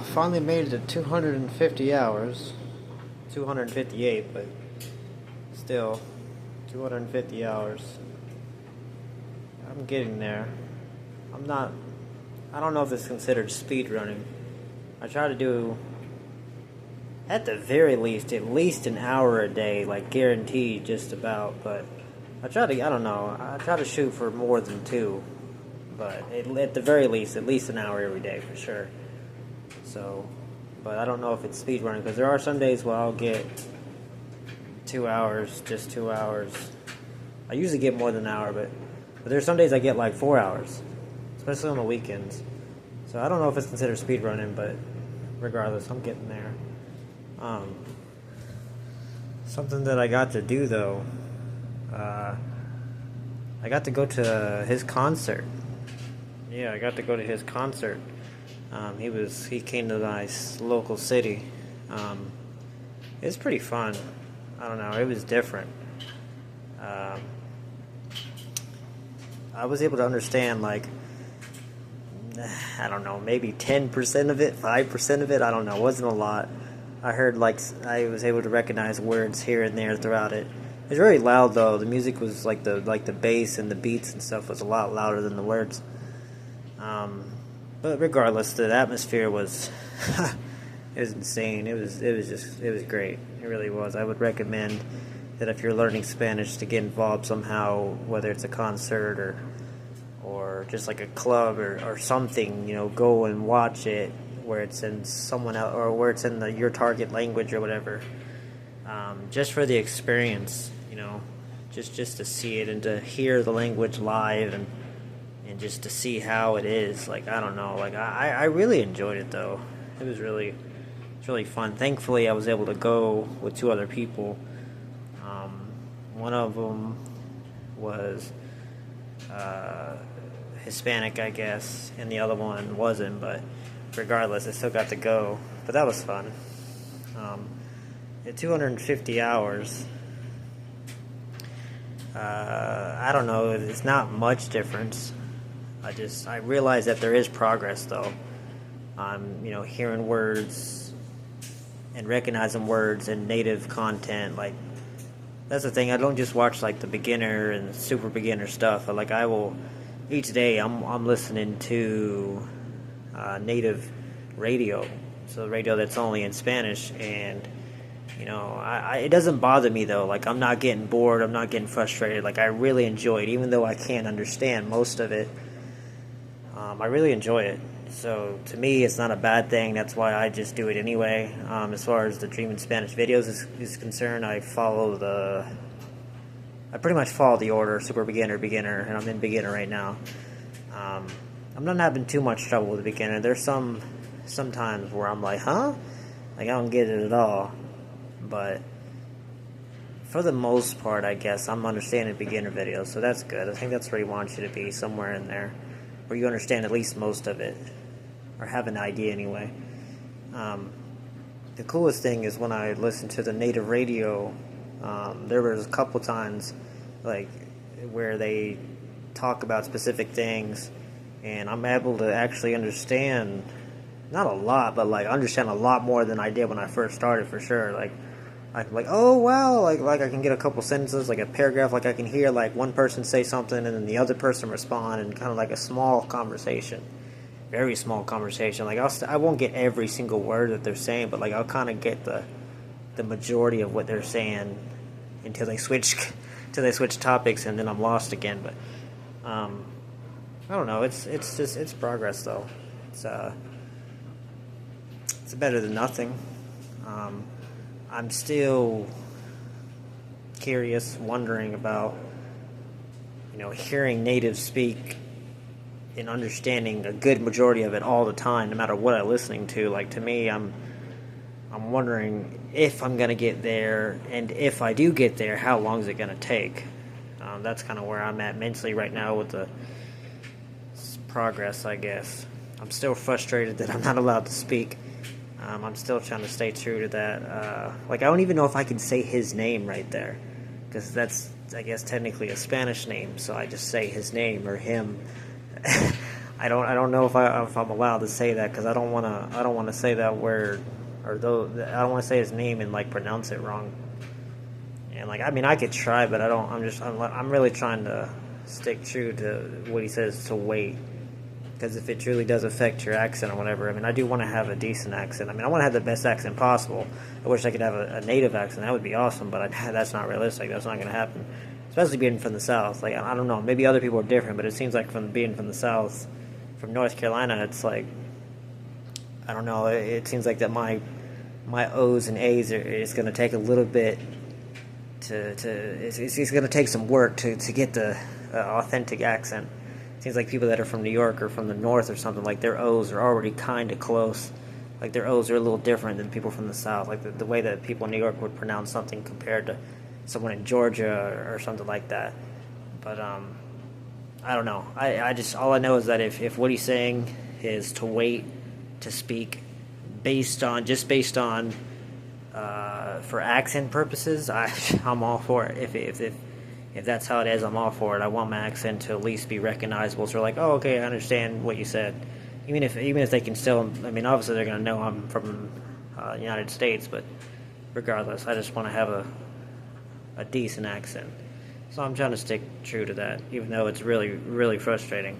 finally made it to 250 hours. 258, but still, 250 hours. I'm getting there. I don't know if it's considered speed running. I try to do, at the very least, at least an hour a day, like guaranteed just about, but I don't know, I try to shoot for more than two, but at the very least, at least an hour every day for sure. So, but I don't know if it's speed running, because there are some days where I'll get 2 hours, just 2 hours. I usually get more than an hour, but there's some days I get like 4 hours, especially on the weekends. So I don't know if it's considered speed running, but regardless, I'm getting there. Something that I got to do though, I got to go to his concert. Yeah, I got to go to his concert. He came to my local city. It's pretty fun. I don't know, it was different. I was able to understand, like, I don't know, maybe 10% of it, 5% of it, I don't know, it wasn't a lot. I heard, like, I was able to recognize words here and there throughout it. It was very loud, though. The music was, like the bass and the beats and stuff was a lot louder than the words. But regardless, the atmosphere was, it was insane. It was great. It really was. I would recommend that if you're learning Spanish to get involved somehow, whether it's a concert or just like a club or something, go and watch it where it's in someone else, or where it's in your target language or whatever. Just for the experience, just to see it and to hear the language live and just to see how it is. Like, I don't know, like I really enjoyed it though. It's really fun. Thankfully, I was able to go with two other people. One of them was Hispanic, I guess, and the other one wasn't, but regardless, I still got to go. But that was fun. At 250 hours, I don't know, it's not much difference. I realize that there is progress, though. I'm, hearing words and recognizing words and native content. Like, that's the thing. I don't just watch like the beginner and super beginner stuff. Like, I will each day. I'm listening to native radio, so radio that's only in Spanish, and it doesn't bother me though. Like, I'm not getting bored. I'm not getting frustrated. Like, I really enjoy it, even though I can't understand most of it. I really enjoy it. So to me, it's not a bad thing. That's why I just do it anyway. As far as the Dream in Spanish videos is concerned, I pretty much follow the order: super beginner, beginner, and I'm in beginner right now. I'm not having too much trouble with the beginner. There's sometimes where I'm like, huh? Like, I don't get it at all. But for the most part, I guess I'm understanding beginner videos, so that's good. I think that's where he wants you to be, somewhere in there, where you understand at least most of it, or have an idea anyway. The coolest thing is when I listen to the native radio, there was a couple times like where they talk about specific things, and I'm able to actually understand, not a lot, but like understand a lot more than I did when I first started, for sure. Like, I'm like, oh wow, like I can get a couple sentences, like a paragraph, like I can hear like one person say something and then the other person respond, and kind of like a small conversation, very small conversation. Like, I won't get every single word that they're saying, but like I'll kind of get the majority of what they're saying until they switch topics, and then I'm lost again. But I don't know. It's progress though. It's better than nothing. I'm still curious, wondering about, hearing natives speak and understanding a good majority of it all the time, no matter what I'm listening to. Like, to me, I'm wondering if I'm going to get there, and if I do get there, how long is it going to take? That's kind of where I'm at mentally right now with the progress, I guess. I'm still frustrated that I'm not allowed to speak. I'm still trying to stay true to that. Like, I don't even know if I can say his name right there, because that's, I guess, technically a Spanish name, so I just say his name or him. I don't know if I'm allowed to say that because I don't wanna say that word or though I don't want to say his name and like pronounce it wrong. And like I mean I could try, but I don't. I'm really trying to stick true to what he says to wait. Because if it truly does affect your accent or whatever, I mean, I do want to have a decent accent. I mean, I want to have the best accent possible. I wish I could have a native accent. That would be awesome, but that's not realistic. That's not going to happen. Especially being from the South. Like, I don't know. Maybe other people are different, but it seems like from being from the South, from North Carolina, it's like, I don't know. It seems like that my O's and A's it's going to take a little bit it's going to take some work to get the authentic accent. Seems like people that are from New York or from the North or something, like their O's are already kind of close. Like their O's are a little different than people from the South. Like the way that people in New York would pronounce something compared to someone in Georgia or something like that. But I don't know. I just all I know is that if what he's saying is to wait to speak based on for accent purposes, I'm all for it. If that's how it is, I'm all for it. I want my accent to at least be recognizable. So like, oh, okay, I understand what you said. Even if they can still, I mean, obviously they're gonna know I'm from the United States, but regardless, I just want to have a decent accent. So I'm trying to stick true to that, even though it's really, really frustrating.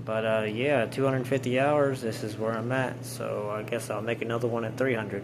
But yeah, 250 hours. This is where I'm at. So I guess I'll make another one at 300.